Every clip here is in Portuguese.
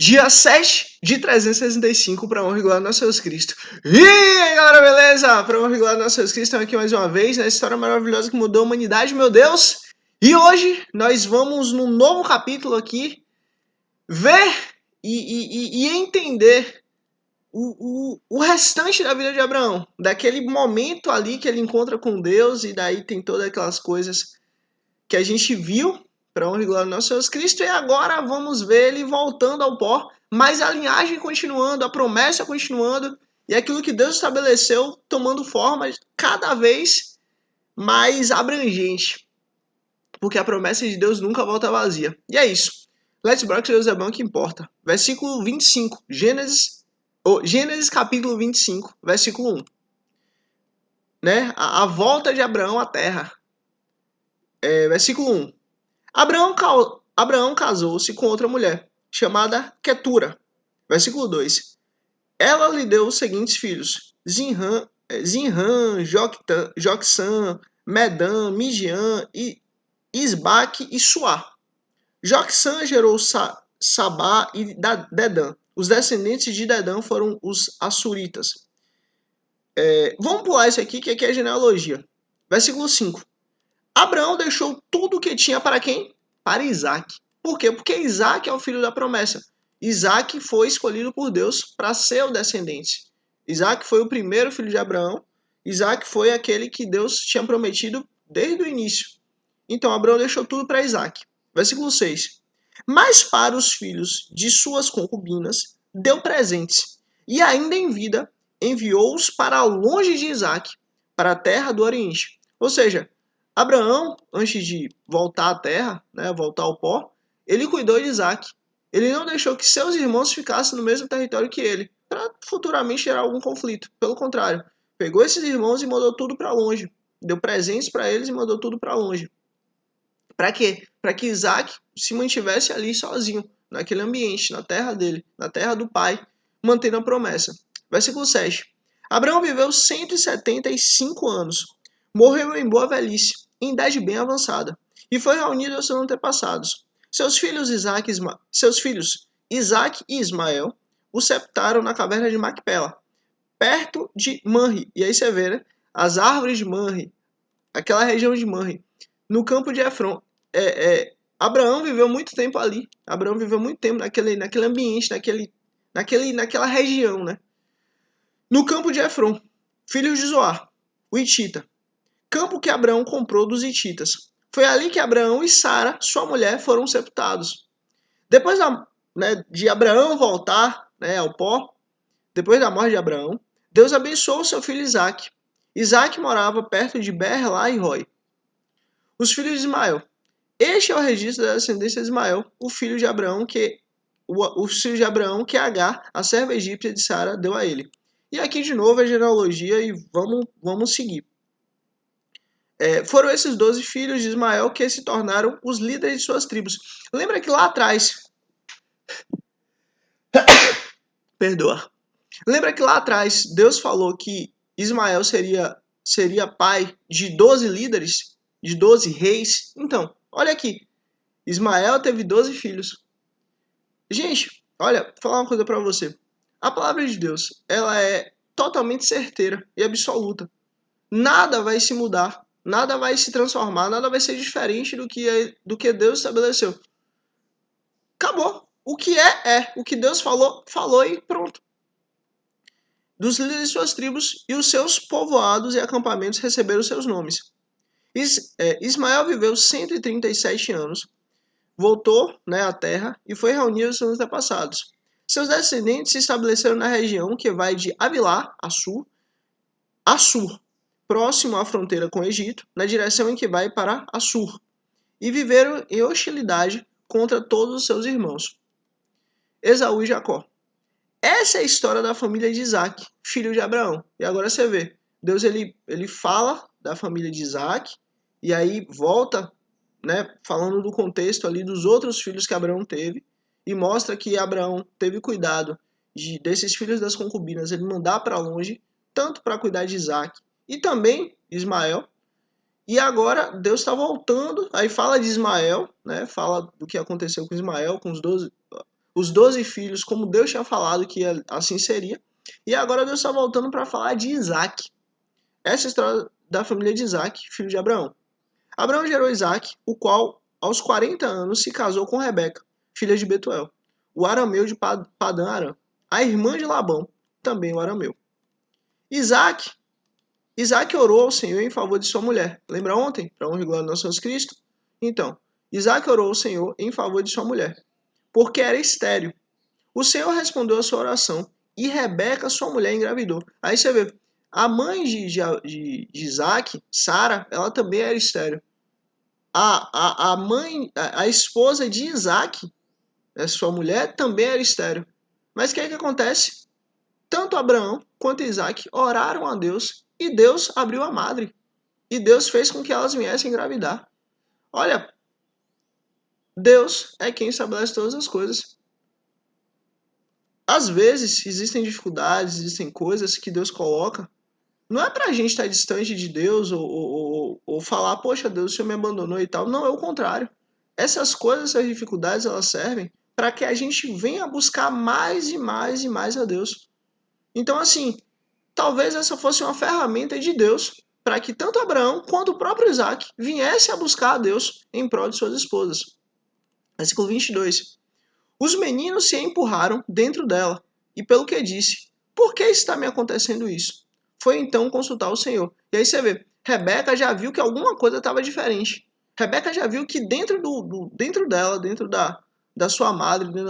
Dia 7 de 365 para honra e glória do nosso Jesus Cristo. E aí, galera, beleza? Para honra e glória do nosso Jesus Cristo, estamos aqui mais uma vez nessa história maravilhosa que mudou a humanidade, meu Deus. E hoje nós vamos num novo capítulo aqui ver e entender o restante da vida de Abraão. Daquele momento ali que ele encontra com Deus e daí tem todas aquelas coisas que a gente viu para honra e glória do nosso Jesus Cristo, e agora vamos ver ele voltando ao pó, mas a linhagem continuando, a promessa continuando, e aquilo que Deus estabeleceu tomando forma cada vez mais abrangente, porque a promessa de Deus nunca volta vazia. E é isso. Let's Brock, Deus é bom, que importa. Versículo 25, Gênesis capítulo 25, versículo 1. Né? A volta de Abraão à terra. Versículo 1. Abraão casou-se com outra mulher, chamada Quetura. Versículo 2. Ela lhe deu os seguintes filhos: Zinran, Jocsã, Medan, Midian, Isbaque e Suá. Jocsã gerou Sabá e Dedã. Os descendentes de Dedã foram os Assuritas. Vamos pular isso aqui, que aqui é genealogia. Versículo 5. Abraão deixou tudo o que tinha para quem? Para Isaac. Por quê? Porque Isaac é o filho da promessa. Isaac foi escolhido por Deus para ser o descendente. Isaac foi o primeiro filho de Abraão. Isaac foi aquele que Deus tinha prometido desde o início. Então Abraão deixou tudo para Isaac. Versículo 6. Mas para os filhos de suas concubinas deu presentes, e ainda em vida enviou-os para longe de Isaac, para a terra do Oriente. Ou seja, Abraão, antes de voltar à terra, né, voltar ao pó, ele cuidou de Isaac. Ele não deixou que seus irmãos ficassem no mesmo território que ele, para futuramente gerar algum conflito. Pelo contrário, pegou esses irmãos e mandou tudo para longe. Deu presentes para eles e mandou tudo para longe. Para quê? Para que Isaac se mantivesse ali sozinho, naquele ambiente, na terra dele, na terra do pai, mantendo a promessa. Versículo 7. Abraão viveu 175 anos. Morreu em boa velhice, em idade bem avançada, e foi reunido aos seus antepassados. Seus filhos Isaac e Ismael o sepultaram na caverna de Macpela, perto de Manre. E aí você vê, né? As árvores de Manre, aquela região de Manre, no campo de Efron. Abraão viveu muito tempo ali. Abraão viveu muito tempo naquele ambiente, naquela região, né? No campo de Efron, filho de Zoar, o Hitita. Campo que Abraão comprou dos hititas. Foi ali que Abraão e Sara, sua mulher, foram sepultados. Depois de Abraão voltar, né, ao pó, depois da morte de Abraão, Deus abençoou seu filho Isaac. Isaac morava perto de Beer-Lahai-Roi. Os filhos de Ismael. Este é o registro da descendência de Ismael, o filho de Abraão que Agar, a serva egípcia de Sara, deu a ele. E aqui de novo a genealogia e vamos seguir. Foram esses 12 filhos de Ismael que se tornaram os líderes de suas tribos. Lembra que lá atrás... Perdoa. Lembra que lá atrás Deus falou que Ismael seria pai de 12 líderes, de 12 reis? Então, olha aqui. Ismael teve 12 filhos. Gente, olha, vou falar uma coisa para você. A palavra de Deus, ela é totalmente certeira e absoluta. Nada vai se mudar. Nada vai se transformar, nada vai ser diferente do que Deus estabeleceu. Acabou. O que é. O que Deus falou, falou e pronto. Dos líderes de suas tribos e os seus povoados e acampamentos receberam seus nomes. Ismael viveu 137 anos, voltou, né, à terra e foi reunir os seus antepassados. Seus descendentes se estabeleceram na região que vai de Avilá, Assur, próximo à fronteira com o Egito, na direção em que vai para Assur, e viveram em hostilidade contra todos os seus irmãos, Esaú e Jacó. Essa é a história da família de Isaac, filho de Abraão. E agora você vê, Deus ele fala da família de Isaac, e aí volta, né, falando do contexto ali dos outros filhos que Abraão teve, e mostra que Abraão teve cuidado desses filhos das concubinas, ele mandar para longe, tanto para cuidar de Isaac, e também Ismael. E agora Deus está voltando, aí fala de Ismael, né? Fala do que aconteceu com Ismael, com os 12 filhos, como Deus tinha falado que assim seria. E agora Deus está voltando para falar de Isaac. Essa é a história da família de Isaac, filho de Abraão. Abraão gerou Isaac, o qual, aos 40 anos, se casou com Rebeca, filha de Betuel, o arameu de Padã Aram, a irmã de Labão, também o arameu. Isaac orou ao Senhor em favor de sua mulher. Lembra ontem? Para honra e glória do nosso Jesus Cristo? Então, Isaac orou ao Senhor em favor de sua mulher, porque era estéril. O Senhor respondeu a sua oração e Rebeca, sua mulher, engravidou. Aí você vê, a mãe de Isaac, Sara, ela também era estéril. A esposa de Isaac, a sua mulher, também era estéril. Mas o que é que acontece? Tanto Abraão quanto Isaac oraram a Deus e Deus abriu a madre. E Deus fez com que elas viessem engravidar. Olha, Deus é quem estabelece todas as coisas. Às vezes existem dificuldades, existem coisas que Deus coloca. Não é pra gente estar distante de Deus ou falar, poxa, Deus, o Senhor me abandonou e tal. Não, é o contrário. Essas coisas, essas dificuldades, elas servem para que a gente venha buscar mais e mais e mais a Deus. Então, assim, talvez essa fosse uma ferramenta de Deus para que tanto Abraão quanto o próprio Isaac viessem a buscar a Deus em prol de suas esposas. Versículo 22. Os meninos se empurraram dentro dela, e pelo que disse, por que está me acontecendo isso? Foi então consultar o Senhor. E aí você vê, Rebeca já viu que alguma coisa estava diferente. Rebeca já viu que dentro dela, dentro da sua madre, dentro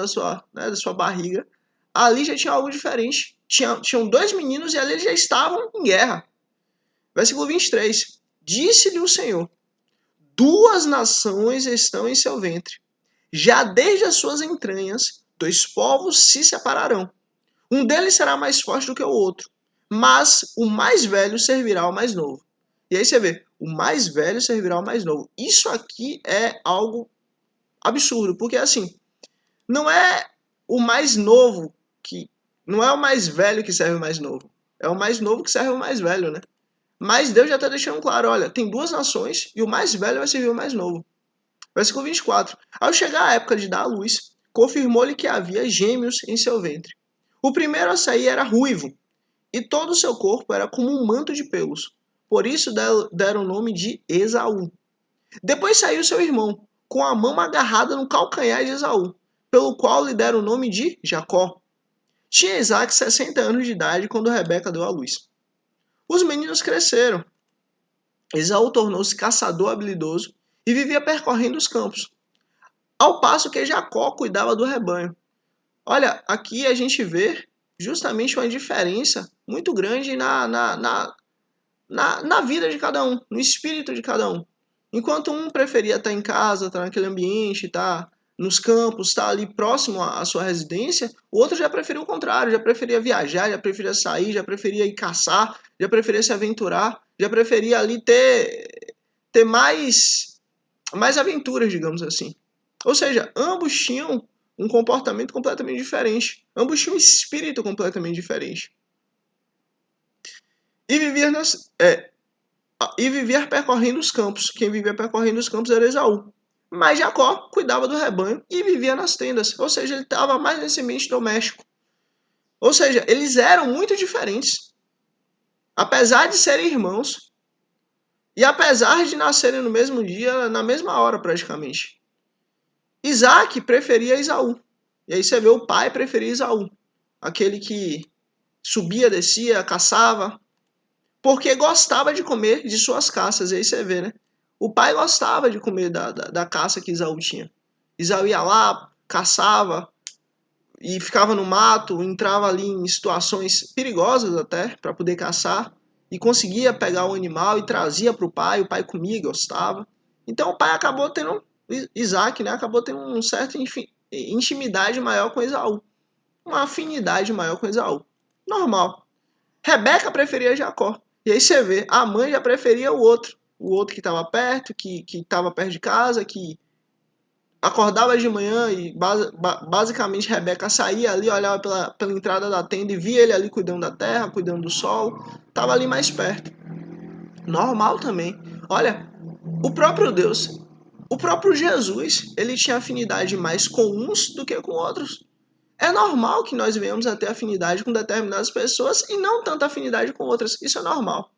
da sua barriga, ali já tinha algo diferente. Tinham dois meninos e ali eles já estavam em guerra. Versículo 23. Disse-lhe o Senhor, 2 nações estão em seu ventre. Já desde as suas entranhas, 2 povos se separarão. Um deles será mais forte do que o outro, mas o mais velho servirá ao mais novo. E aí você vê, o mais velho servirá ao mais novo. Isso aqui é algo absurdo, porque assim, não é o mais novo não é o mais velho que serve o mais novo. É o mais novo que serve o mais velho, né? Mas Deus já está deixando claro, olha, tem 2 nações e o mais velho vai servir o mais novo. Versículo 24. Ao chegar a época de dar à luz, confirmou-lhe que havia gêmeos em seu ventre. O primeiro a sair era ruivo, e todo o seu corpo era como um manto de pelos. Por isso deram o nome de Esaú. Depois saiu seu irmão, com a mão agarrada no calcanhar de Esaú, pelo qual lhe deram o nome de Jacó. Tinha Isaac 60 anos de idade quando Rebeca deu à luz. Os meninos cresceram. Esaú tornou-se caçador habilidoso e vivia percorrendo os campos, ao passo que Jacó cuidava do rebanho. Olha, aqui a gente vê justamente uma diferença muito grande na vida de cada um, no espírito de cada um. Enquanto um preferia estar em casa, estar naquele ambiente, estar nos campos, estar ali próximo à sua residência, o outro já preferia o contrário, já preferia viajar, já preferia sair, já preferia ir caçar, já preferia se aventurar, já preferia ali ter mais aventuras, digamos assim. Ou seja, ambos tinham um comportamento completamente diferente. Ambos tinham um espírito completamente diferente. E vivia percorrendo os campos. Quem vivia percorrendo os campos era Esaú. Mas Jacó cuidava do rebanho e vivia nas tendas. Ou seja, ele estava mais nesse ambiente doméstico. Ou seja, eles eram muito diferentes. Apesar de serem irmãos. E apesar de nascerem no mesmo dia, na mesma hora praticamente. Isaac preferia Esaú. E aí você vê o pai preferia Esaú. Aquele que subia, descia, caçava. Porque gostava de comer de suas caças. E aí você vê, né? O pai gostava de comer da caça que Esaú tinha. Esaú ia lá, caçava e ficava no mato, entrava ali em situações perigosas até para poder caçar e conseguia pegar o animal e trazia para o pai comia e gostava. Então o pai acabou tendo, Isaac, né, acabou tendo uma certa intimidade maior com Esaú, uma afinidade maior com Esaú. Normal. Rebeca preferia Jacó. E aí você vê, a mãe já preferia o outro que estava perto, que estava perto de casa, que acordava de manhã e basicamente Rebeca saía ali, olhava pela entrada da tenda e via ele ali cuidando da terra, cuidando do sol, estava ali mais perto. Normal também. Olha, o próprio Deus, o próprio Jesus, ele tinha afinidade mais com uns do que com outros. É normal que nós venhamos a ter afinidade com determinadas pessoas e não tanta afinidade com outras. Isso é normal.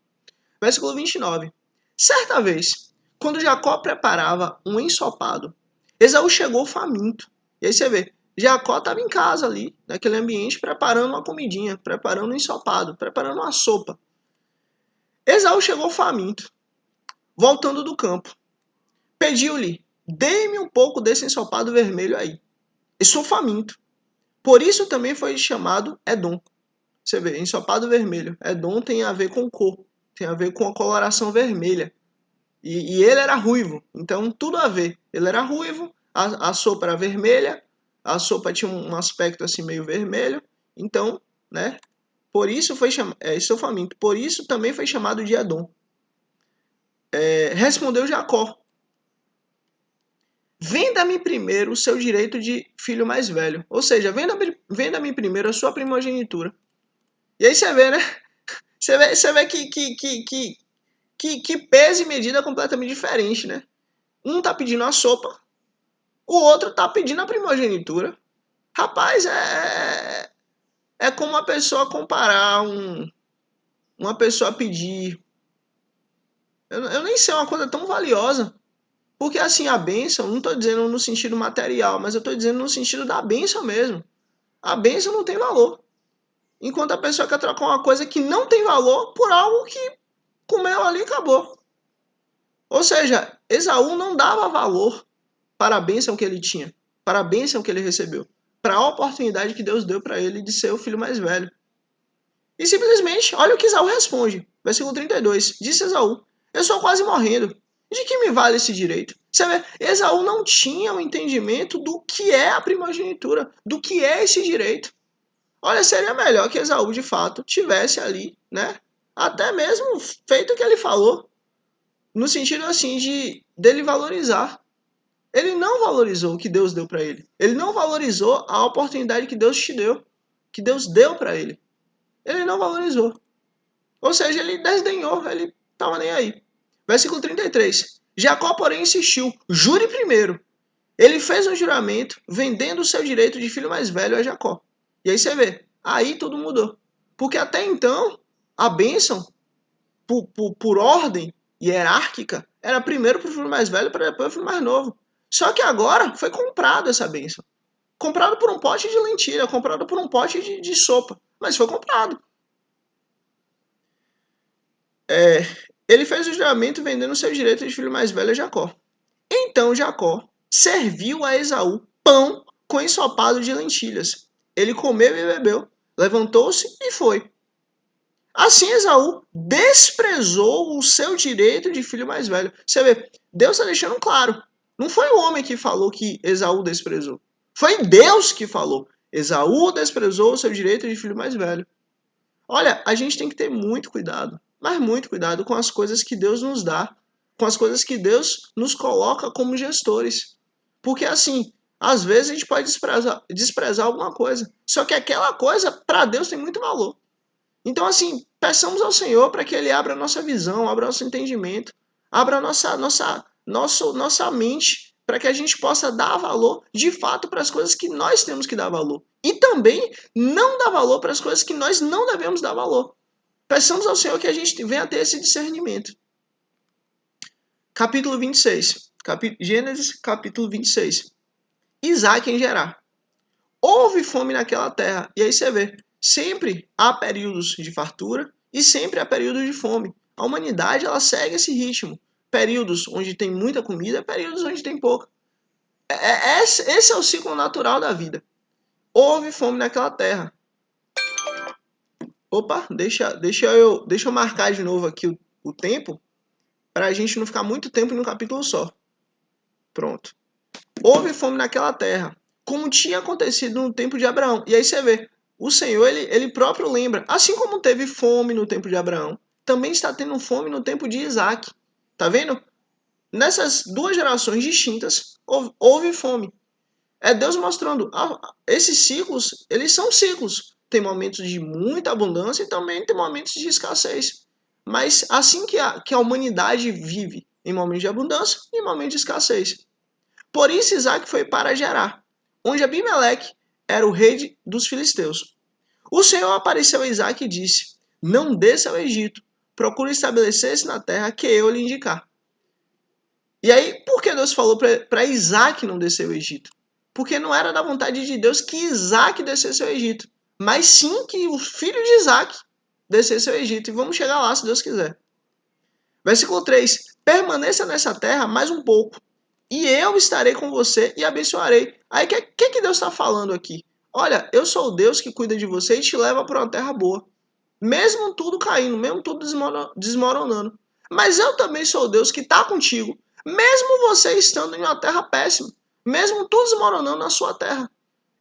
Versículo 29. Certa vez, quando Jacó preparava um ensopado, Esaú chegou faminto. E aí você vê, Jacó estava em casa ali, naquele ambiente, preparando uma comidinha, preparando um ensopado, preparando uma sopa. Esaú chegou faminto, voltando do campo. Pediu-lhe, dê-me um pouco desse ensopado vermelho aí. Eu sou faminto. Por isso também foi chamado Edom. Você vê, ensopado vermelho. Edom tem a ver com cor, tem a ver com a coloração vermelha. E ele era ruivo, então tudo a ver. Ele era ruivo, a sopa era vermelha, a sopa tinha um aspecto assim meio vermelho. Então, né? Por isso foi chamado, estou faminto. Por isso também foi chamado de Edom. Respondeu Jacó: venda-me primeiro o seu direito de filho mais velho. Ou seja, venda-me primeiro a sua primogenitura. E aí você vê, né? Você vê que peso e medida é completamente diferente, né? Um tá pedindo a sopa, o outro tá pedindo a primogenitura. Rapaz, é como uma pessoa comparar uma pessoa pedir. Eu nem sei, é uma coisa tão valiosa. Porque assim, a bênção, não estou dizendo no sentido material, mas eu estou dizendo no sentido da bênção mesmo. A bênção não tem valor. Enquanto a pessoa quer trocar uma coisa que não tem valor por algo que comeu ali e acabou. Ou seja, Esaú não dava valor para a bênção que ele tinha, para a bênção que ele recebeu, para a oportunidade que Deus deu para ele de ser o filho mais velho. E simplesmente, olha o que Esaú responde. Versículo 32. Disse Esaú: eu estou quase morrendo. De que me vale esse direito? Você vê, Esaú não tinha o entendimento do que é a primogenitura, do que é esse direito. Olha, seria melhor que Esaú, de fato, tivesse ali, né? Até mesmo feito o que ele falou, no sentido assim de dele valorizar. Ele não valorizou o que Deus deu para ele. Ele não valorizou a oportunidade que Deus te deu, que Deus deu para ele. Ele não valorizou. Ou seja, ele desdenhou, ele estava nem aí. Versículo 33. Jacó, porém, insistiu: jure primeiro. Ele fez um juramento, vendendo o seu direito de filho mais velho a Jacó. E aí você vê, aí tudo mudou. Porque até então, a bênção, por ordem hierárquica, era primeiro para o filho mais velho, para depois o filho mais novo. Só que agora foi comprado essa bênção. Comprado por um pote de lentilha, comprado por um pote de sopa. Mas foi comprado. Ele fez o juramento vendendo seu direito de filho mais velho a Jacó. Então Jacó serviu a Esaú pão com ensopado de lentilhas. Ele comeu e bebeu, levantou-se e foi. Assim Esaú desprezou o seu direito de filho mais velho. Você vê, Deus está deixando claro. Não foi o homem que falou que Esaú desprezou. Foi Deus que falou. Esaú desprezou o seu direito de filho mais velho. Olha, a gente tem que ter muito cuidado, mas muito cuidado com as coisas que Deus nos dá, com as coisas que Deus nos coloca como gestores. Porque assim, às vezes a gente pode desprezar alguma coisa, só que aquela coisa para Deus tem muito valor. Então assim, peçamos ao Senhor para que Ele abra a nossa visão, abra nosso entendimento, abra nossa mente, para que a gente possa dar valor de fato para as coisas que nós temos que dar valor. E também não dar valor para as coisas que nós não devemos dar valor. Peçamos ao Senhor que a gente venha a ter esse discernimento. Capítulo 26. Gênesis, capítulo 26. Isaac em Gerar. Houve fome naquela terra. E aí você vê, sempre há períodos de fartura e sempre há períodos de fome. A humanidade, ela segue esse ritmo. Períodos onde tem muita comida, períodos onde tem pouca. Esse é o ciclo natural da vida. Houve fome naquela terra. Opa, deixa eu marcar de novo aqui o tempo, para a gente não ficar muito tempo em um capítulo só. Pronto. Houve fome naquela terra, como tinha acontecido no tempo de Abraão. E aí você vê, o Senhor, ele próprio lembra, assim como teve fome no tempo de Abraão, também está tendo fome no tempo de Isaac. Tá vendo? Nessas duas gerações distintas, houve fome. É Deus mostrando, esses ciclos, eles são ciclos. Tem momentos de muita abundância e também tem momentos de escassez. Mas assim que a humanidade vive em momentos de abundância e em momentos de escassez. Por isso Isaac foi para Gerar, onde Abimeleque era o rei dos filisteus. O Senhor apareceu a Isaac e disse: não desça ao Egito, procure estabelecer-se na terra que eu lhe indicar. E aí, por que Deus falou para Isaac não descer ao Egito? Porque não era da vontade de Deus que Isaac descesse ao Egito, mas sim que o filho de Isaac descesse ao Egito. E vamos chegar lá, se Deus quiser. Versículo 3: permaneça nessa terra mais um pouco, e eu estarei com você e abençoarei. Aí, o que Deus está falando aqui? Olha, eu sou o Deus que cuida de você e te leva para uma terra boa. Mesmo tudo caindo, mesmo tudo desmoronando. Mas eu também sou o Deus que está contigo, mesmo você estando em uma terra péssima, mesmo tudo desmoronando na sua terra.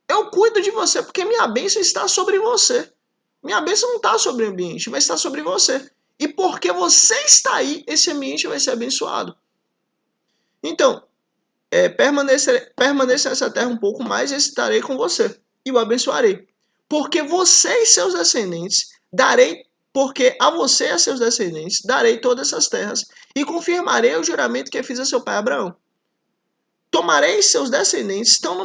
Eu cuido de você porque minha bênção está sobre você. Minha bênção não está sobre o ambiente, mas está sobre você. E porque você está aí, esse ambiente vai ser abençoado. Então, permaneça nessa terra um pouco mais e estarei com você e o abençoarei. Porque você e seus descendentes darei, porque a você e a seus descendentes darei todas essas terras e confirmarei o juramento que fiz a seu pai Abraão. Tornarei seus descendentes tão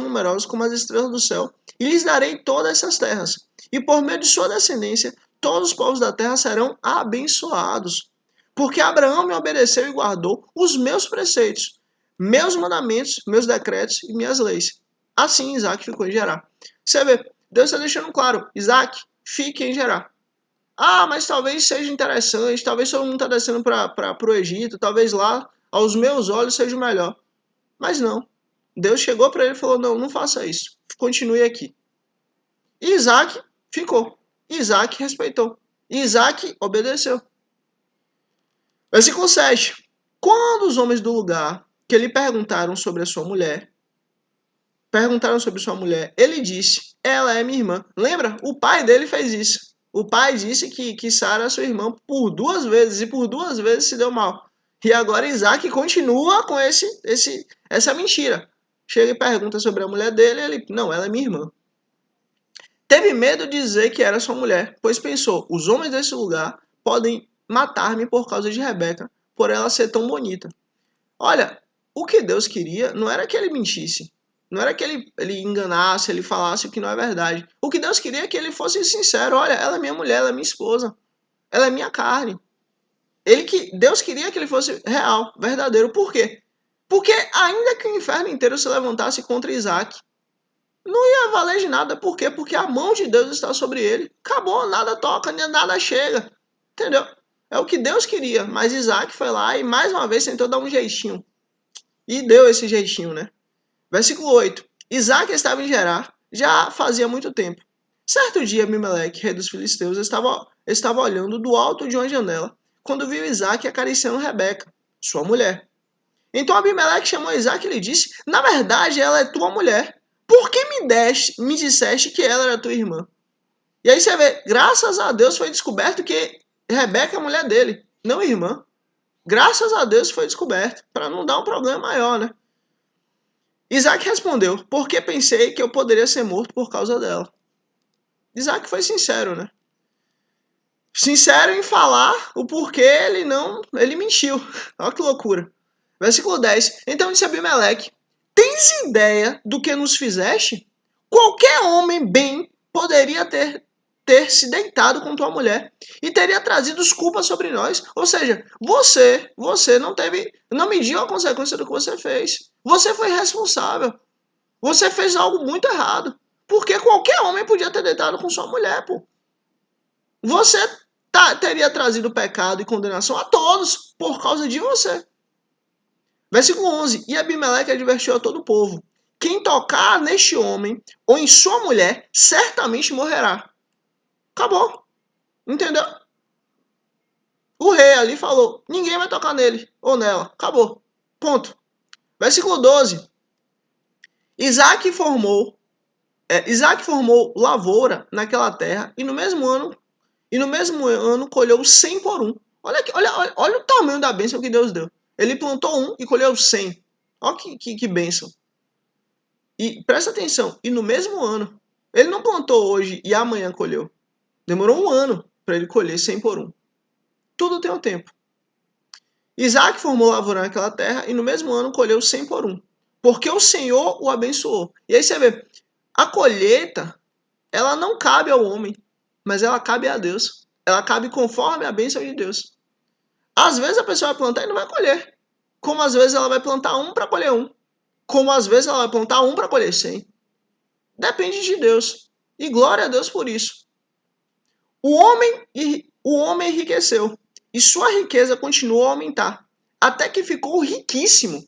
numerosos como as estrelas do céu e lhes darei todas essas terras. E por meio de sua descendência, todos os povos da terra serão abençoados. Porque Abraão me obedeceu e guardou os meus preceitos, meus mandamentos, meus decretos e minhas leis. Assim Isaac ficou em Gerar. Você vê, Deus está deixando claro, Isaac, fique em Gerar. Ah, mas talvez seja interessante, talvez todo mundo está descendo para o Egito, talvez lá, aos meus olhos, seja o melhor. Mas não. Deus chegou para ele e falou, não, não faça isso. Continue aqui. E Isaac ficou. Isaac respeitou. Isaac obedeceu. Versículo 7. Quando os homens do lugar que lhe perguntaram sobre sua mulher, ele disse, ela é minha irmã. Lembra? O pai dele fez isso. O pai disse que Sara é sua irmã por 2 vezes, e por 2 vezes se deu mal. E agora Isaac continua com essa mentira. Chega e pergunta sobre a mulher dele, ele, não, ela é minha irmã. Teve medo de dizer que era sua mulher, pois pensou, os homens desse lugar podem matar-me por causa de Rebeca, por ela ser tão bonita. Olha, o que Deus queria não era que ele mentisse. Não era que ele enganasse, ele falasse o que não é verdade. O que Deus queria é que ele fosse sincero. Olha, ela é minha mulher, ela é minha esposa. Ela é minha carne. Deus queria que ele fosse real, verdadeiro. Por quê? Porque ainda que o inferno inteiro se levantasse contra Isaac, não ia valer de nada. Por quê? Porque a mão de Deus está sobre ele. Acabou, nada toca, nada chega. Entendeu? É o que Deus queria. Mas Isaac foi lá e mais uma vez tentou dar um jeitinho. E deu esse jeitinho, né? Versículo 8. Isaac estava em Gerar já fazia muito tempo. Certo dia, Abimeleque, rei dos filisteus, estava olhando do alto de uma janela, quando viu Isaac acariciando Rebeca, sua mulher. Então Abimeleque chamou Isaac e lhe disse, na verdade, ela é tua mulher. Por que me disseste que ela era tua irmã? E aí você vê, graças a Deus foi descoberto que Rebeca é a mulher dele, não irmã. Graças a Deus foi descoberto, para não dar um problema maior, né? Isaac respondeu, porque pensei que eu poderia ser morto por causa dela. Isaac foi sincero, né? Sincero em falar o porquê ele mentiu. Olha que loucura. Versículo 10. Então disse Abimeleque, tens ideia do que nos fizeste? Qualquer homem bem poderia ter se deitado com tua mulher e teria trazido culpas sobre nós. Ou seja, você não mediu a consequência do que você fez. Você foi responsável. Você fez algo muito errado. Porque qualquer homem podia ter deitado com sua mulher, pô. Você teria trazido pecado e condenação a todos por causa de você. Versículo 11. E Abimeleque advertiu a todo o povo. Quem tocar neste homem ou em sua mulher, certamente morrerá. Acabou. Entendeu? O rei ali falou, ninguém vai tocar nele ou nela. Acabou. Ponto. Versículo 12. Isaac formou lavoura naquela terra e no mesmo ano colheu 100 por um. Olha o tamanho da bênção que Deus deu. Ele plantou um e colheu 100. Olha que bênção. E presta atenção, e no mesmo ano, ele não plantou hoje e amanhã colheu. Demorou um ano para ele colher 100 por um. Tudo tem um tempo. Isaac formou lavoura naquela terra e no mesmo ano colheu 100 por um. porque o Senhor o abençoou. E aí você vê, a colheita, ela não cabe ao homem, mas ela cabe a Deus. Ela cabe conforme a bênção de Deus. Às vezes a pessoa vai plantar e não vai colher. Como às vezes ela vai plantar um para colher um. Como às vezes ela vai plantar um para colher 100. Depende de Deus. E glória a Deus por isso. O homem enriqueceu. E sua riqueza continuou a aumentar. Até que ficou riquíssimo.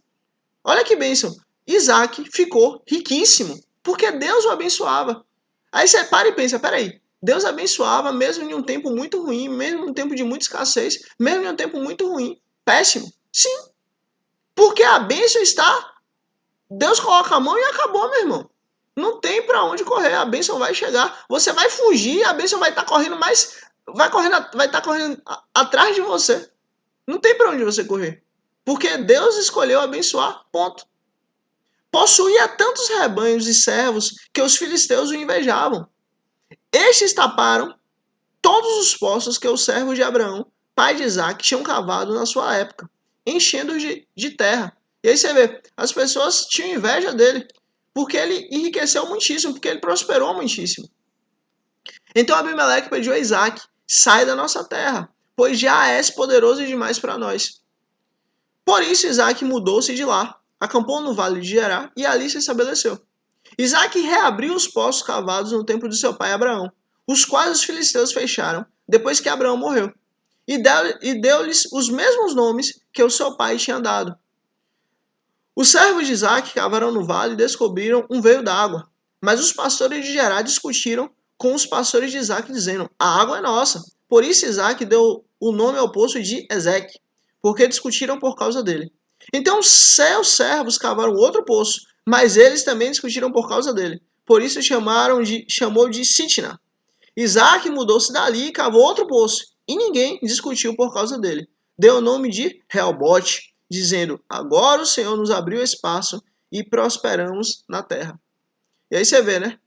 Olha que bênção. Isaac ficou riquíssimo. Porque Deus o abençoava. Aí você para e pensa, peraí. Deus abençoava mesmo em um tempo muito ruim, mesmo em um tempo de muita escassez, mesmo em um tempo muito ruim. Péssimo. Sim. Porque a bênção está... Deus coloca a mão e acabou, meu irmão. Não tem para onde correr, a bênção vai chegar. Você vai fugir, a bênção vai estar correndo mais... vai estar correndo atrás de você. Não tem para onde você correr. Porque Deus escolheu abençoar, ponto. Possuía tantos rebanhos e servos que os filisteus o invejavam. Estes taparam todos os poços que os servos de Abraão, pai de Isaac, tinham cavado na sua época, enchendo-os de terra. E aí você vê, as pessoas tinham inveja dele, porque ele enriqueceu muitíssimo, porque ele prosperou muitíssimo. Então Abimeleque pediu a Isaac, sai da nossa terra, pois já és poderoso demais para nós. Por isso Isaac mudou-se de lá, acampou no vale de Gerar e ali se estabeleceu. Isaac reabriu os poços cavados no tempo de seu pai Abraão, os quais os filisteus fecharam depois que Abraão morreu, e deu-lhes os mesmos nomes que o seu pai tinha dado. Os servos de Isaac cavaram no vale e descobriram um veio d'água, mas os pastores de Gerar discutiram com os pastores de Isaac, dizendo: a água é nossa. Por isso Isaac deu o nome ao poço de Ezeque, porque discutiram por causa dele. Então seus servos cavaram outro poço, mas eles também discutiram por causa dele. Por isso chamou de Sitna. Isaac mudou-se dali e cavou outro poço, e ninguém discutiu por causa dele. Deu o nome de Reobote, dizendo: agora o Senhor nos abriu espaço e prosperamos na terra. E aí você vê, né?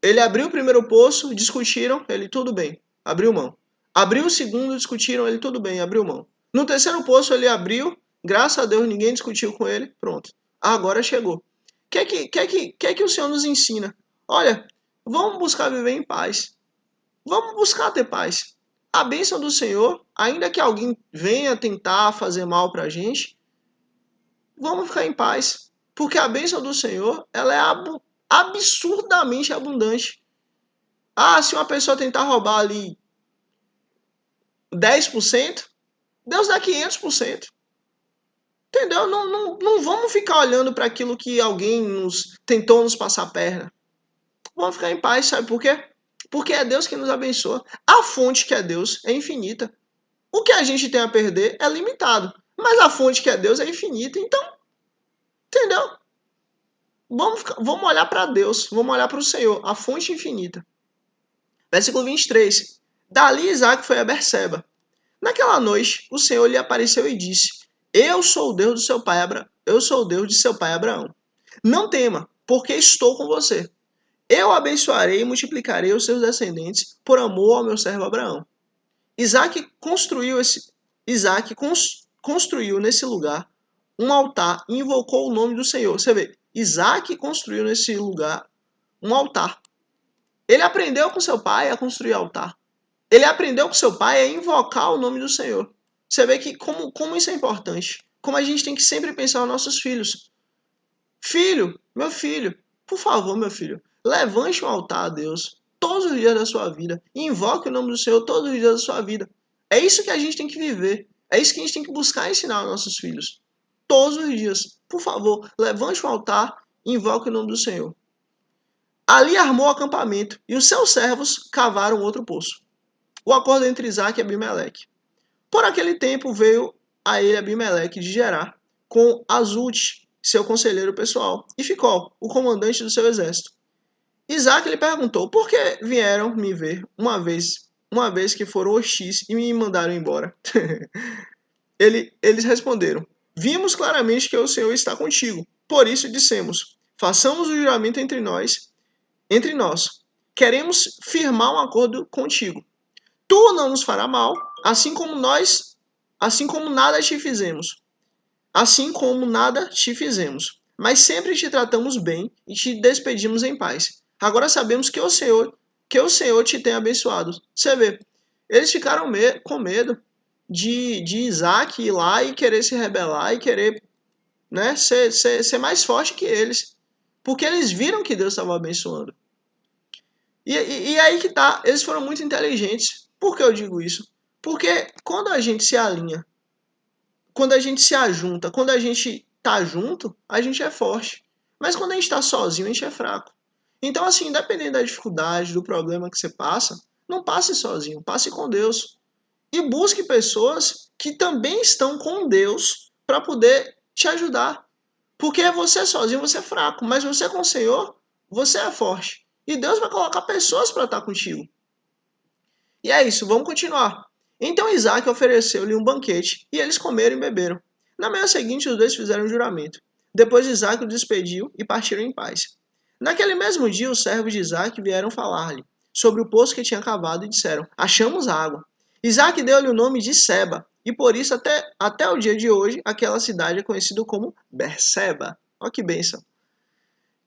Ele abriu o primeiro poço, discutiram, ele tudo bem, abriu mão. Abriu o segundo, discutiram, ele tudo bem, abriu mão. No terceiro poço ele abriu, graças a Deus ninguém discutiu com ele, pronto. Agora chegou. O que o Senhor nos ensina? Olha, vamos buscar viver em paz. Vamos buscar ter paz. A bênção do Senhor, ainda que alguém venha tentar fazer mal pra gente, vamos ficar em paz. Porque a bênção do Senhor, ela é absurdamente abundante. Ah, se uma pessoa tentar roubar ali 10%, Deus dá 500%. Entendeu? Não vamos ficar olhando para aquilo que alguém tentou nos passar a perna. Vamos ficar em paz, sabe por quê? Porque é Deus que nos abençoa. A fonte que é Deus é infinita. O que a gente tem a perder é limitado. Mas a fonte que é Deus é infinita. Então, entendeu? Vamos olhar para Deus. Vamos olhar para o Senhor, a fonte infinita. Versículo 23. Dali Isaac foi a Berseba. Naquela noite, o Senhor lhe apareceu e disse: Eu sou o Deus do seu pai Eu sou o Deus de seu pai Abraão. Não tema, porque estou com você. Eu abençoarei e multiplicarei os seus descendentes por amor ao meu servo Abraão. Isaac construiu nesse lugar um altar e invocou o nome do Senhor. Você vê, Isaac construiu nesse lugar um altar. Ele aprendeu com seu pai a construir altar. Ele aprendeu com seu pai a invocar o nome do Senhor. Você vê que como isso é importante. Como a gente tem que sempre pensar nos nossos filhos. Filho, meu filho, por favor, meu filho, levante um altar a Deus todos os dias da sua vida. E invoque o nome do Senhor todos os dias da sua vida. É isso que a gente tem que viver. É isso que a gente tem que buscar ensinar aos nossos filhos. Todos os dias. Por favor, levante um altar e invoque o nome do Senhor. Ali armou o acampamento e os seus servos cavaram outro poço. O acordo entre Isaac e Abimeleque. Por aquele tempo veio a ele Abimeleque de Gerar com Azute, seu conselheiro pessoal, e Ficol, o comandante do seu exército. Isaac lhe perguntou: por que vieram me ver uma vez que foram hostis e me mandaram embora? Eles responderam: vimos claramente que o Senhor está contigo. Por isso dissemos: façamos o juramento entre nós. Queremos firmar um acordo contigo. Tu não nos fará mal, assim como nada te fizemos. assim como nada te fizemos. Mas sempre te tratamos bem e te despedimos em paz. Agora sabemos que o Senhor te tem abençoado. Você vê, eles ficaram com medo de Isaac ir lá e querer se rebelar e querer, né, ser mais forte que eles. Porque eles viram que Deus estava abençoando. E aí que tá, eles foram muito inteligentes. Por que eu digo isso? Porque quando a gente se alinha, quando a gente se ajunta, quando a gente tá junto, a gente é forte. Mas quando a gente tá sozinho, a gente é fraco. Então, assim, independente da dificuldade, do problema que você passa, não passe sozinho, passe com Deus. E busque pessoas que também estão com Deus para poder te ajudar. Porque você sozinho, você é fraco, mas você com o Senhor, você é forte. E Deus vai colocar pessoas para estar contigo. E é isso, vamos continuar. Então Isaac ofereceu-lhe um banquete, e eles comeram e beberam. Na manhã seguinte, os dois fizeram um juramento. Depois Isaac o despediu e partiram em paz. Naquele mesmo dia, os servos de Isaac vieram falar-lhe sobre o poço que tinha cavado e disseram: Achamos água. Isaac deu-lhe o nome de Seba, e por isso até o dia de hoje aquela cidade é conhecida como Berseba. Olha que bênção.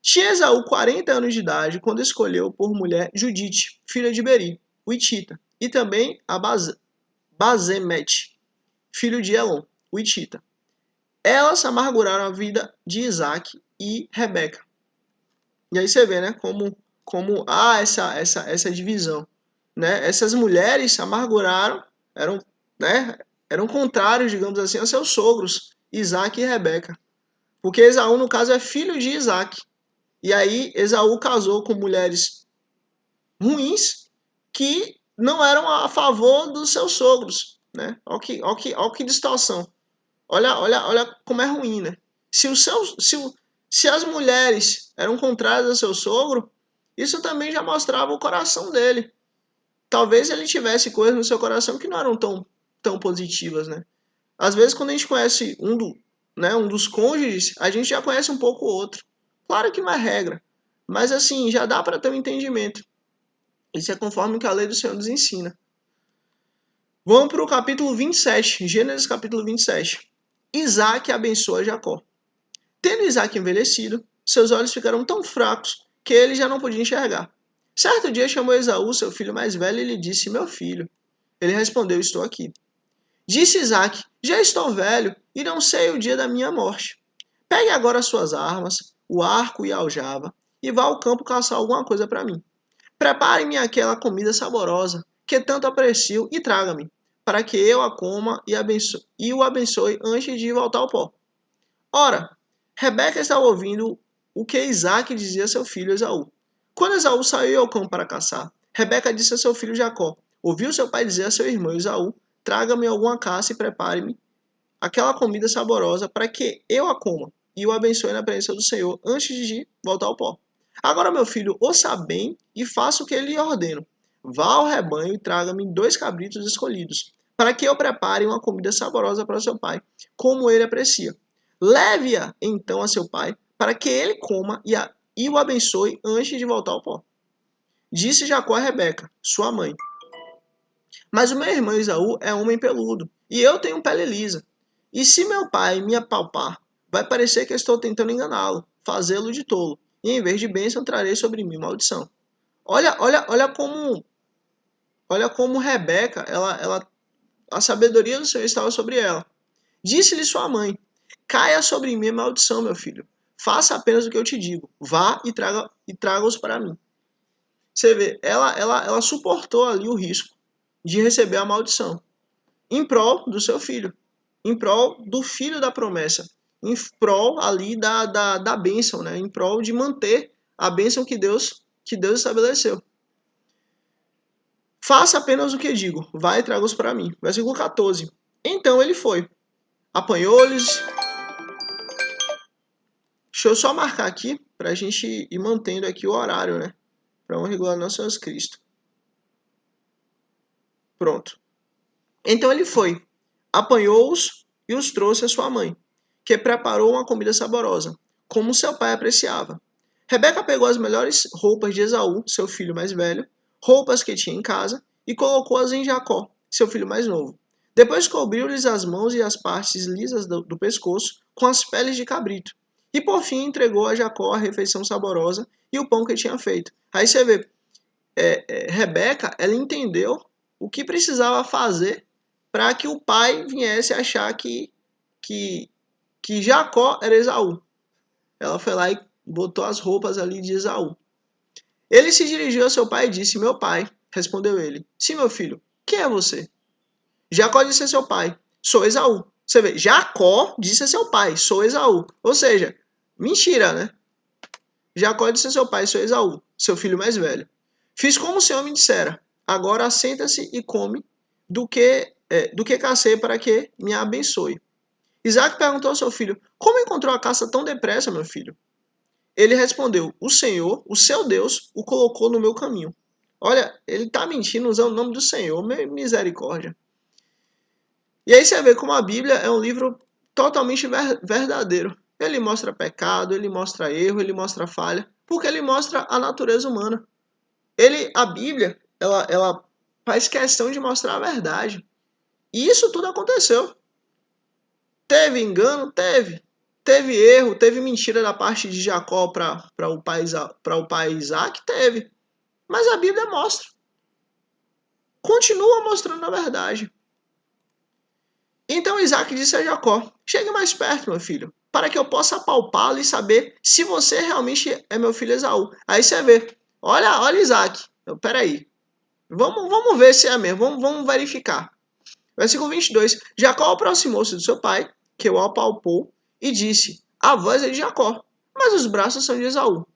Tinha Esaú 40 anos de idade quando escolheu por mulher Judite, filha de Beri, o Itita, e também a Bazemete, filho de Elon, o Itita. Elas amarguraram a vida de Isaac e Rebeca. E aí você vê, né, como há essa divisão, né? Essas mulheres amarguraram, eram, né, eram contrários, digamos assim, aos seus sogros, Isaac e Rebeca. Porque Esaú, no caso, é filho de Isaac. E aí Esaú casou com mulheres ruins que não eram a favor dos seus sogros, né? Olha que distorção. Olha como é ruim, né? Se as mulheres eram contrárias ao seu sogro, isso também já mostrava o coração dele. Talvez ele tivesse coisas no seu coração que não eram tão positivas, né? Às vezes, quando a gente conhece um dos cônjuges, a gente já conhece um pouco o outro. Claro que não é regra, mas assim, já dá para ter um entendimento. Isso é conforme que a lei do Senhor nos ensina. Vamos para o capítulo 27, Gênesis capítulo 27. Isaac abençoa Jacó. Tendo Isaac envelhecido, seus olhos ficaram tão fracos que ele já não podia enxergar. Certo dia chamou Esaú, seu filho mais velho, e lhe disse: Meu filho. Ele respondeu: Estou aqui. Disse Isaac: Já estou velho e não sei o dia da minha morte. Pegue agora as suas armas, o arco e a aljava, e vá ao campo caçar alguma coisa para mim. Prepare-me aquela comida saborosa que tanto aprecio e traga-me, para que eu a coma e o abençoe antes de voltar ao pó. Ora, Rebeca estava ouvindo o que Isaac dizia a seu filho Esaú. Quando Esaú saiu ao campo para caçar, Rebeca disse a seu filho Jacó: Ouviu seu pai dizer a seu irmão Esaú: Traga-me alguma caça e prepare-me aquela comida saborosa para que eu a coma e o abençoe na presença do Senhor antes de voltar ao pó. Agora, meu filho, ouça bem e faça o que ele lhe ordeno. Vá ao rebanho e traga-me 2 cabritos escolhidos, para que eu prepare uma comida saborosa para seu pai, como ele aprecia. Leve-a então a seu pai, para que ele coma e o abençoe antes de voltar ao pó. Disse Jacó a Rebeca, sua mãe: Mas o meu irmão Esaú é homem peludo, e eu tenho pele lisa. E se meu pai me apalpar, vai parecer que estou tentando enganá-lo, fazê-lo de tolo, e em vez de bênção trarei sobre mim maldição. Olha como Rebeca, a sabedoria do Senhor estava sobre ela. Disse-lhe sua mãe: Caia sobre mim a maldição, meu filho. Faça apenas o que eu te digo. Vá e traga-os para mim. Você vê, ela suportou ali o risco de receber a maldição em prol do seu filho, em prol do filho da promessa, em prol ali da bênção, né? Em prol de manter a bênção que Deus estabeleceu. Faça apenas o que digo, vai e traga-os para mim. Versículo 14. Então ele foi, apanhou-lhes. Deixa eu só marcar aqui para a gente ir mantendo aqui o horário, né? Para honra e glória nosso Jesus Cristo. Pronto. Então ele foi, apanhou-os e os trouxe à sua mãe, que preparou uma comida saborosa, como seu pai apreciava. Rebeca pegou as melhores roupas de Esaú, seu filho mais velho, roupas que tinha em casa, e colocou-as em Jacó, seu filho mais novo. Depois cobriu-lhes as mãos e as partes lisas do pescoço com as peles de cabrito. E por fim entregou a Jacó a refeição saborosa e o pão que tinha feito. Aí você vê, Rebeca, ela entendeu o que precisava fazer para que o pai viesse achar que Jacó era Esaú. Ela foi lá e botou as roupas ali de Esaú. Ele se dirigiu ao seu pai e disse: Meu pai. Respondeu ele: Sim, meu filho. Quem é você? Jacó disse a seu pai: Sou Esaú. Você vê, Jacó disse a seu pai: Sou Esaú. Ou seja, mentira, né? Jacó disse a seu pai: Sou Esaú, seu filho mais velho. Fiz como o Senhor me dissera. Agora assenta-se e come do que cacei para que me abençoe. Isaac perguntou ao seu filho: Como encontrou a caça tão depressa, meu filho? Ele respondeu: O Senhor, o seu Deus, o colocou no meu caminho. Olha, ele está mentindo usando o nome do Senhor, misericórdia. E aí você vê como a Bíblia é um livro totalmente verdadeiro. Ele mostra pecado, ele mostra erro, ele mostra falha, porque ele mostra a natureza humana. A Bíblia, ela faz questão de mostrar a verdade. E isso tudo aconteceu. Teve engano? Teve. Teve erro, teve mentira da parte de Jacó para o pai Isaac? Teve. Mas a Bíblia mostra. Continua mostrando a verdade. Então Isaac disse a Jacó: Chegue mais perto, meu filho, para que eu possa apalpá-lo e saber se você realmente é meu filho Esaú. Aí você vê, olha Isaac, peraí, vamos ver se é mesmo, vamos verificar. Versículo 22, Jacó aproximou-se do seu pai, que o apalpou, e disse: A voz é de Jacó, mas os braços são de Esaú.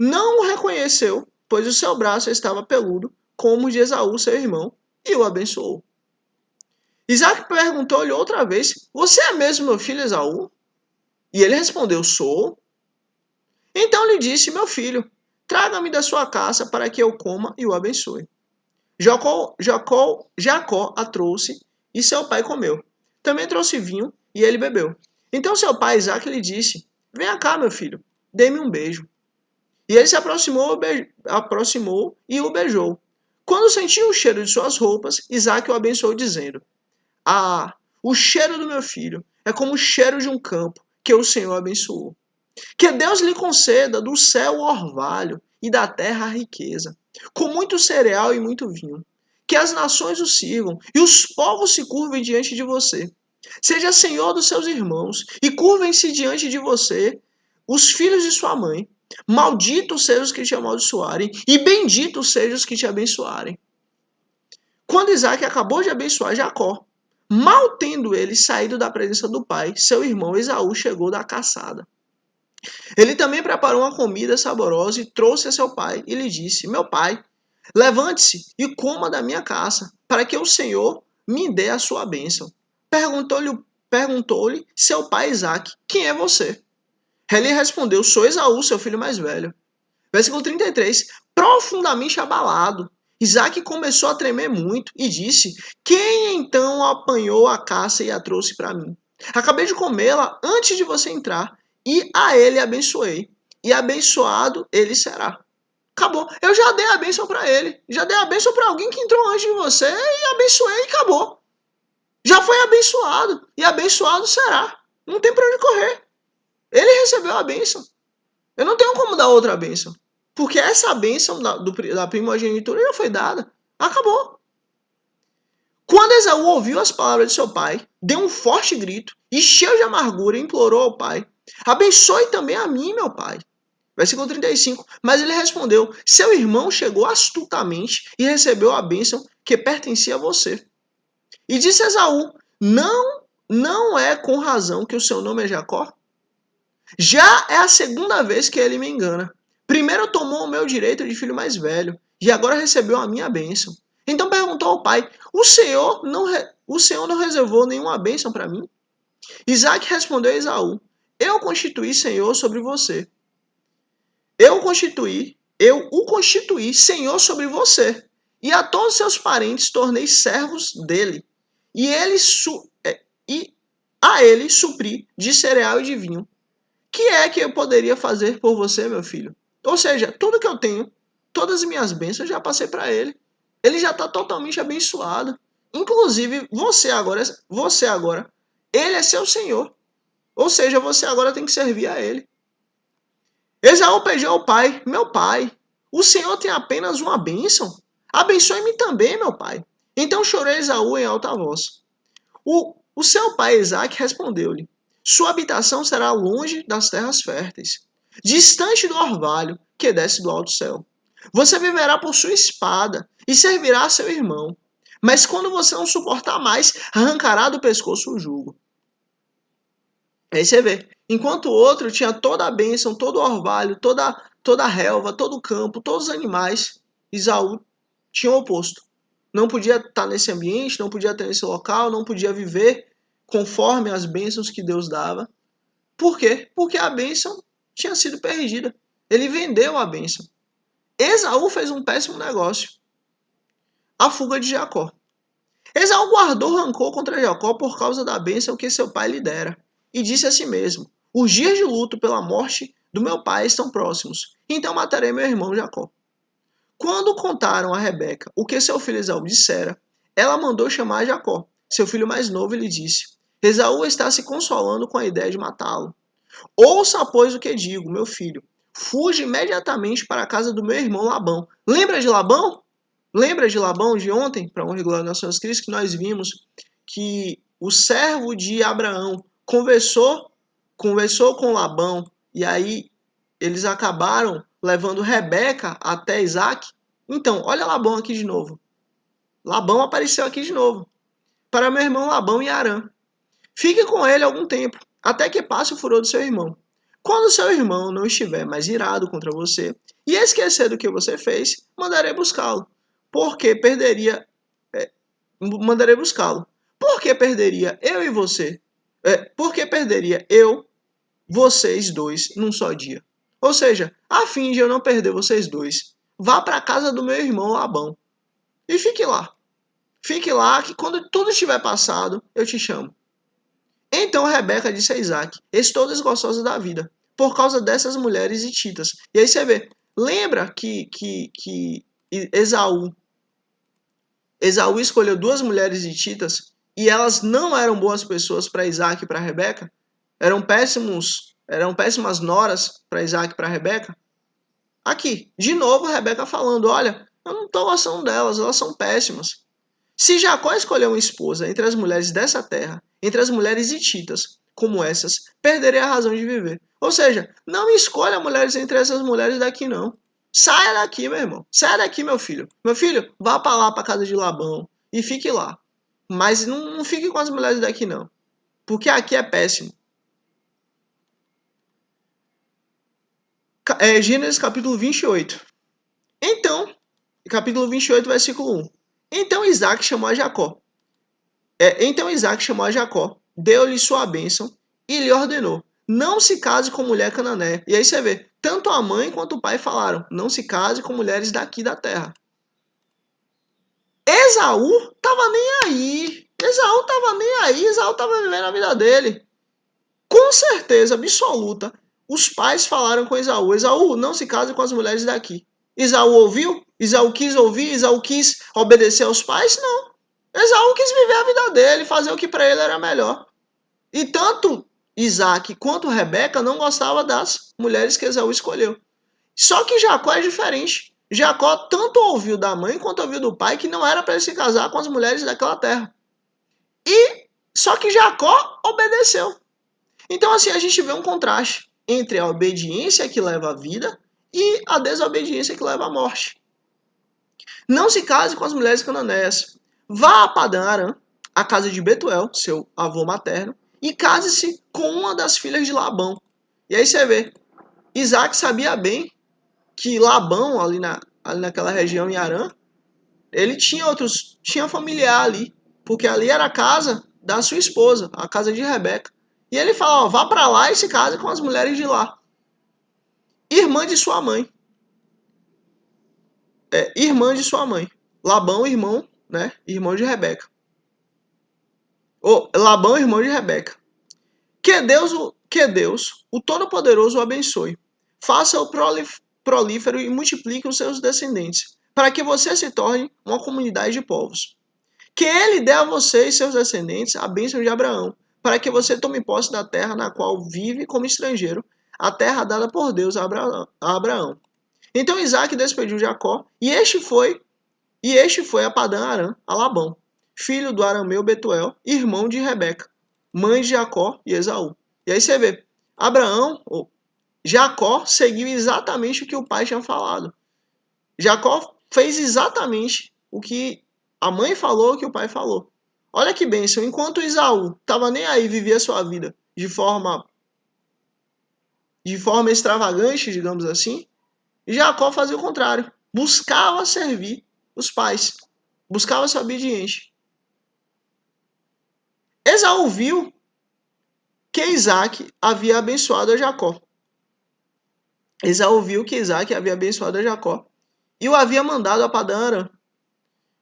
Não o reconheceu, pois o seu braço estava peludo, como o de Esaú, seu irmão, e o abençoou. Isaac perguntou-lhe outra vez: Você é mesmo meu filho Esaú? E ele respondeu: Sou. Então lhe disse: Meu filho, traga-me da sua casa para que eu coma e o abençoe. Jacó a trouxe e seu pai comeu. Também trouxe vinho e ele bebeu. Então seu pai Isaac lhe disse: Venha cá, meu filho, dê-me um beijo. E ele se aproximou e o beijou. Quando sentiu o cheiro de suas roupas, Isaac o abençoou, dizendo: Ah, o cheiro do meu filho é como o cheiro de um campo que o Senhor abençoou. Que Deus lhe conceda do céu o orvalho e da terra a riqueza, com muito cereal e muito vinho. Que as nações o sirvam e os povos se curvem diante de você. Seja senhor dos seus irmãos e curvem-se diante de você os filhos de sua mãe. Malditos sejam os que te amaldiçoarem e benditos sejam os que te abençoarem. Quando Isaac acabou de abençoar Jacó, mal tendo ele saído da presença do pai, seu irmão Esaú chegou da caçada. Ele também preparou uma comida saborosa e trouxe a seu pai e lhe disse: Meu pai, levante-se e coma da minha caça, para que o Senhor me dê a sua bênção. Perguntou-lhe seu pai Isaac: Quem é você? Ele respondeu: Sou Esaú, seu filho mais velho. Versículo 33. Profundamente abalado, Isaac começou a tremer muito e disse: Quem então apanhou a caça e a trouxe para mim? Acabei de comê-la antes de você entrar, e a ele abençoei, e abençoado ele será. Acabou. Eu já dei a bênção para ele. Já dei a bênção para alguém que entrou antes de você e abençoei e acabou. Já foi abençoado, e abençoado será. Não tem para onde correr. Ele recebeu a bênção. Eu não tenho como dar outra bênção. Porque essa bênção da primogenitura já foi dada. Acabou. Quando Esaú ouviu as palavras de seu pai, deu um forte grito e, cheio de amargura, implorou ao pai: Abençoe também a mim, meu pai. Versículo 35. Mas ele respondeu: Seu irmão chegou astutamente e recebeu a bênção que pertencia a você. E disse Esaú: Não é com razão que o seu nome é Jacó? Já é a segunda vez que ele me engana. Primeiro tomou o meu direito de filho mais velho, e agora recebeu a minha bênção. Então perguntou ao pai: O Senhor não reservou nenhuma bênção para mim? Isaac respondeu a Esaú: Eu constituí Senhor sobre você. Eu o constituí Senhor sobre você. E a todos seus parentes tornei servos dele. E a ele supri de cereal e de vinho. Que é que eu poderia fazer por você, meu filho? Ou seja, tudo que eu tenho, todas as minhas bênçãos, já passei para ele. Ele já está totalmente abençoado. Inclusive, você agora, ele é seu senhor. Ou seja, você agora tem que servir a ele. Esaú pediu ao pai: meu pai, o senhor tem apenas uma bênção? Abençoe-me também, meu pai. Então chorou Esaú em alta voz. O seu pai Isaque respondeu-lhe: sua habitação será longe das terras férteis, distante do orvalho que desce do alto céu. Você viverá por sua espada e servirá a seu irmão. Mas quando você não suportar mais, arrancará do pescoço o jugo. Aí você vê, enquanto o outro tinha toda a bênção, todo o orvalho, toda a relva, todo o campo, todos os animais, Esaú tinha o oposto. Não podia estar nesse ambiente, não podia estar nesse local, não podia viver conforme as bênçãos que Deus dava. Por quê? Porque a bênção tinha sido perdida. Ele vendeu a bênção. Esaú fez um péssimo negócio. A fuga de Jacó. Esaú guardou rancor contra Jacó por causa da bênção que seu pai lhe dera. E disse a si mesmo: os dias de luto pela morte do meu pai estão próximos, então matarei meu irmão Jacó. Quando contaram a Rebeca o que seu filho Esaú dissera, ela mandou chamar Jacó, seu filho mais novo, e lhe disse: Esaú está se consolando com a ideia de matá-lo. Ouça, pois, o que digo, meu filho. Fuja imediatamente para a casa do meu irmão Labão. Lembra de Labão? Lembra de Labão de ontem, para honra e glória do nosso Jesus Cristo, que nós vimos que o servo de Abraão conversou com Labão, e aí eles acabaram levando Rebeca até Isaac. Então, olha Labão aqui de novo. Labão apareceu aqui de novo. Para meu irmão Labão e Arã. Fique com ele algum tempo, até que passe o furor do seu irmão. Quando seu irmão não estiver mais irado contra você e esquecer do que você fez, mandarei buscá-lo. Porque perderia. Mandarei buscá-lo. Por que perderia eu e você? Por que perderia eu, vocês dois, num só dia? Ou seja, a fim de eu não perder vocês dois, vá para a casa do meu irmão Labão e fique lá. Fique lá que quando tudo estiver passado, eu te chamo. Então Rebeca disse a Isaac: estou desgostosa da vida, por causa dessas mulheres hititas. E aí você vê, lembra que Esaú escolheu duas mulheres hititas e elas não eram boas pessoas para Isaac e para Rebeca? Eram péssimas noras para Isaac e para Rebeca? Aqui, de novo Rebeca falando: olha, eu não estou gostando delas, elas são péssimas. Se Jacó escolheu uma esposa entre as mulheres dessa terra, entre as mulheres hititas, como essas, perderei a razão de viver. Ou seja, não escolha mulheres entre essas mulheres daqui não. Saia daqui, meu irmão. Saia daqui, meu filho. Meu filho, vá para lá, para casa de Labão e fique lá. Mas não fique com as mulheres daqui não, porque aqui é péssimo. Gênesis capítulo 28. Então, capítulo 28, versículo 1. Então Isaac chamou a Jacó. Deu-lhe sua bênção e lhe ordenou: não se case com mulher cananeia. E aí você vê, tanto a mãe quanto o pai falaram: não se case com mulheres daqui da terra. Esaú tava nem aí. Esaú tava vivendo a vida dele. Com certeza absoluta, os pais falaram com Esaú: Esaú, não se case com as mulheres daqui. Esaú ouviu? Esaú quis ouvir? Esaú quis obedecer aos pais? Não. Esaú quis viver a vida dele, fazer o que para ele era melhor. E tanto Isaac quanto Rebeca não gostavam das mulheres que Esaú escolheu. Só que Jacó é diferente. Jacó tanto ouviu da mãe quanto ouviu do pai que não era para ele se casar com as mulheres daquela terra. E só que Jacó obedeceu. Então assim a gente vê um contraste entre a obediência que leva à vida e a desobediência que leva à morte. Não se case com as mulheres cananeias. Vá a Padã Arã, a casa de Betuel, seu avô materno, e case-se com uma das filhas de Labão. E aí você vê, Isaac sabia bem que Labão, ali naquela região em Arã, ele tinha familiar ali, porque ali era a casa da sua esposa, a casa de Rebeca. E ele fala: ó, vá para lá e se case com as mulheres de lá. Irmã de sua mãe. Irmã de sua mãe. Labão, irmão, né? Irmão de Rebeca. Labão, irmão de Rebeca. Que Deus, o Todo-Poderoso, o abençoe. Faça-o prolífero e multiplique os seus descendentes, para que você se torne uma comunidade de povos. que ele dê a você e seus descendentes a bênção de Abraão, para que você tome posse da terra na qual vive como estrangeiro, a terra dada por Deus a Abraão. Então Isaac despediu Jacó, e este foi a Padã Arã, a Labão, filho do arameu Betuel, irmão de Rebeca, mãe de Jacó e Esaú. E aí você vê, Jacó seguiu exatamente o que o pai tinha falado. Jacó fez exatamente o que a mãe falou, o que o pai falou. Olha que bênção, enquanto Esaú estava nem aí, vivia sua vida de forma extravagante, digamos assim, Jacó fazia o contrário. Buscava servir os pais. Buscava ser obediente. Esaú viu que Isaac havia abençoado a Jacó. Esaú viu que Isaac havia abençoado a Jacó e o havia mandado a Padã Arã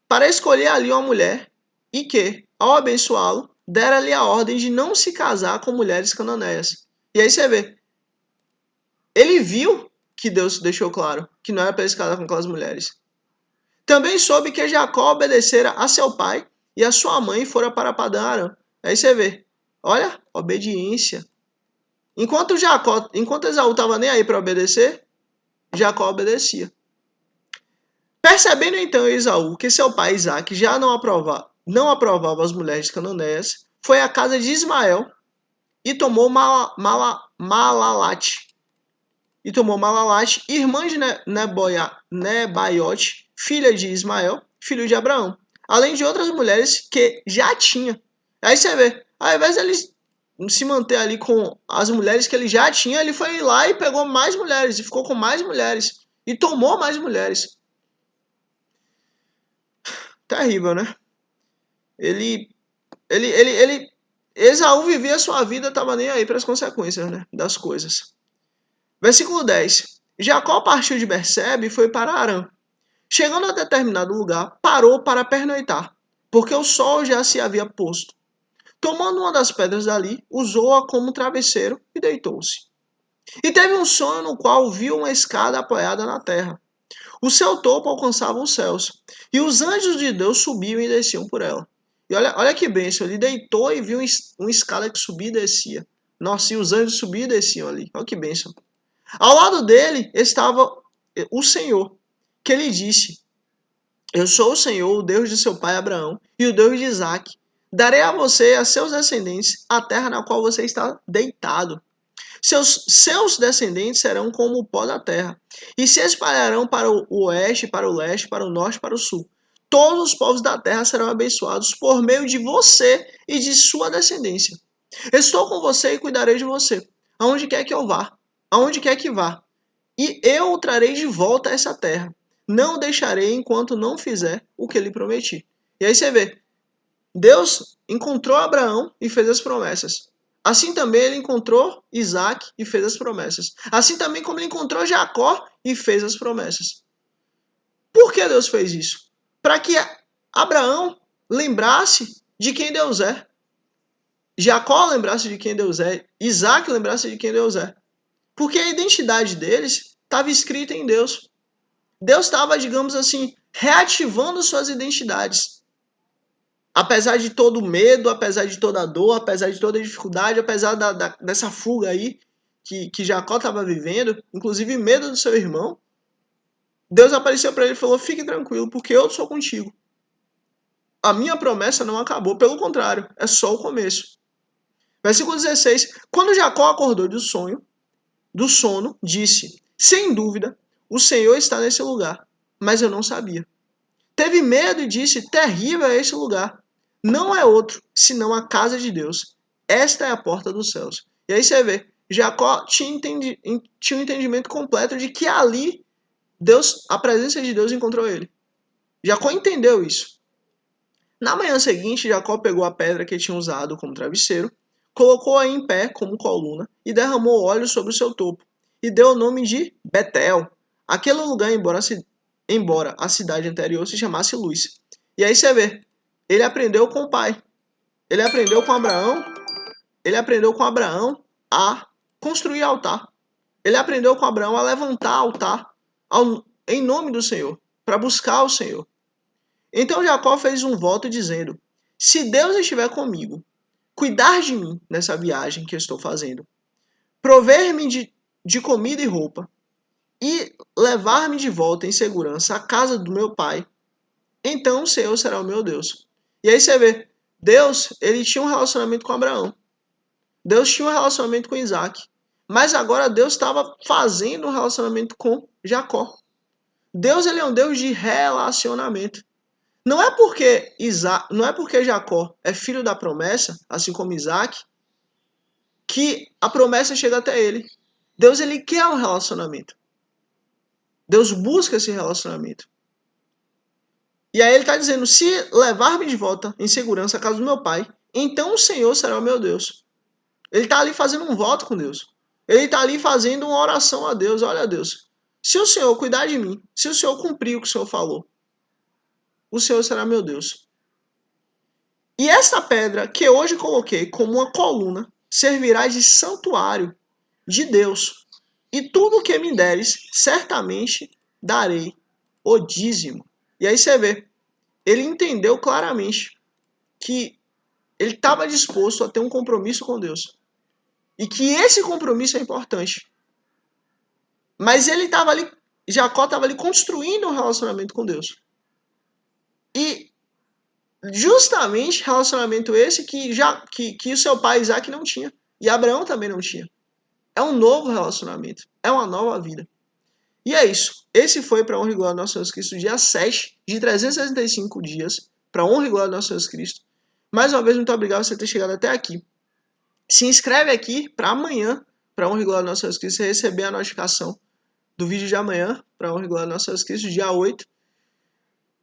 para escolher ali uma mulher e que, ao abençoá-lo, dera-lhe a ordem de não se casar com mulheres cananeias. E aí você vê, ele viu que Deus deixou claro que não era para ele se casar com aquelas mulheres. Também soube que Jacó obedecera a seu pai e a sua mãe fora para Padã Arã. Aí você vê, olha, obediência. Enquanto Esaú estava nem aí para obedecer, Jacó obedecia. Percebendo então Esaú que seu pai Isaac já não aprovava as mulheres cananeias, foi à casa de Ismael e tomou Malalate. Irmã de Nebaiote, filha de Ismael, filho de Abraão, além de outras mulheres que já tinha. Aí você vê, ao invés de ele se manter ali com as mulheres que ele já tinha, ele foi lá e pegou mais mulheres, e ficou com mais mulheres, e tomou mais mulheres. Terrível, né? Esaú vivia a sua vida, estava nem aí para as consequências, né, das coisas. Versículo 10. Jacó partiu de Bersebe e foi para Arã. Chegando a determinado lugar, parou para pernoitar, porque o sol já se havia posto. Tomando uma das pedras dali, usou-a como travesseiro e deitou-se. E teve um sonho no qual viu uma escada apoiada na terra. O seu topo alcançava os céus, e os anjos de Deus subiam e desciam por ela. E olha que bênção, ele deitou e viu uma escada que subia e descia. Nossa, e os anjos subiam e desciam ali. Olha que bênção. Ao lado dele estava o Senhor, que lhe disse: Eu sou o Senhor, o Deus de seu pai Abraão e o Deus de Isaque. Darei a você e a seus descendentes a terra na qual você está deitado. Seus descendentes serão como o pó da terra, e se espalharão para o oeste, para o leste, para o norte, para o sul. Todos os povos da terra serão abençoados por meio de você e de sua descendência. Estou com você e cuidarei de você, aonde quer que eu vá, aonde quer que vá. E eu o trarei de volta a essa terra. Não o deixarei enquanto não fizer o que lhe prometi. E aí você vê, Deus encontrou Abraão e fez as promessas. Assim também ele encontrou Isaac e fez as promessas. Assim também como ele encontrou Jacó e fez as promessas. Por que Deus fez isso? Para que Abraão lembrasse de quem Deus é. Jacó lembrasse de quem Deus é. Isaac lembrasse de quem Deus é. Porque a identidade deles estava escrita em Deus. Deus estava, digamos assim, reativando suas identidades. Apesar de todo o medo, apesar de toda a dor, apesar de toda a dificuldade, apesar dessa fuga aí que Jacó estava vivendo, inclusive medo do seu irmão, Deus apareceu para ele e falou: fique tranquilo, porque eu sou contigo. A minha promessa não acabou, pelo contrário, é só o começo. Versículo 16. Quando Jacó acordou do sono, disse: sem dúvida, o Senhor está nesse lugar, mas eu não sabia. Teve medo e disse: terrível é este lugar. Não é outro, senão a casa de Deus. Esta é a porta dos céus. E aí você vê, Jacó tinha um entendimento completo de que ali a presença de Deus encontrou ele. Jacó entendeu isso. Na manhã seguinte, Jacó pegou a pedra que tinha usado como travesseiro, colocou-a em pé como coluna e derramou óleo sobre o seu topo. E deu o nome de Betel. Aquele lugar, embora a cidade anterior se chamasse Luz. E aí você vê, ele aprendeu com o pai. Ele aprendeu com Abraão a construir altar. Ele aprendeu com Abraão a levantar altar em nome do Senhor, para buscar o Senhor. Então Jacó fez um voto dizendo: se Deus estiver comigo, cuidar de mim nessa viagem que eu estou fazendo, prover-me de comida e roupa, e levar-me de volta em segurança à casa do meu pai, então o Senhor será o meu Deus. E aí você vê, Deus, ele tinha um relacionamento com Abraão. Deus tinha um relacionamento com Isaac. Mas agora Deus estava fazendo um relacionamento com Jacó. Deus, ele é um Deus de relacionamento. Não é porque Jacó é filho da promessa, assim como Isaac, que a promessa chega até ele. Deus, ele quer um relacionamento. Deus busca esse relacionamento. E aí ele está dizendo, se levar-me de volta em segurança à casa do meu pai, então o Senhor será o meu Deus. Ele está ali fazendo um voto com Deus. Ele está ali fazendo uma oração a Deus. Olha, Deus, se o Senhor cuidar de mim, se o Senhor cumprir o que o Senhor falou, o Senhor será meu Deus. E essa pedra que hoje coloquei como uma coluna servirá de santuário de Deus. E tudo o que me deres, certamente darei o dízimo. E aí você vê, ele entendeu claramente que ele estava disposto a ter um compromisso com Deus. E que esse compromisso é importante. Mas ele estava ali, Jacó estava ali construindo um relacionamento com Deus. E justamente relacionamento esse que o seu pai Isaac não tinha. E Abraão também não tinha. É um novo relacionamento. É uma nova vida. E é isso. Esse foi para honra e glória do nosso Jesus Cristo, dia 7 de 365 dias. Para honra e glória do nosso Jesus Cristo. Mais uma vez, muito obrigado por você ter chegado até aqui. Se inscreve aqui para amanhã, para honra e glória do nosso Jesus Cristo, você receber a notificação do vídeo de amanhã, para honra e glória do nosso Jesus Cristo, dia 8.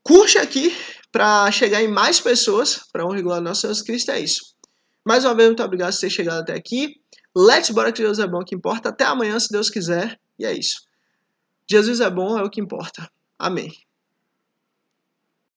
Curte aqui para chegar em mais pessoas, para honra e glória do nosso Jesus Cristo, é isso. Mais uma vez, muito obrigado por ter chegado até aqui. Let's bora que Deus é bom, é o que importa. Até amanhã, se Deus quiser, e é isso. Jesus é bom, é o que importa. Amém.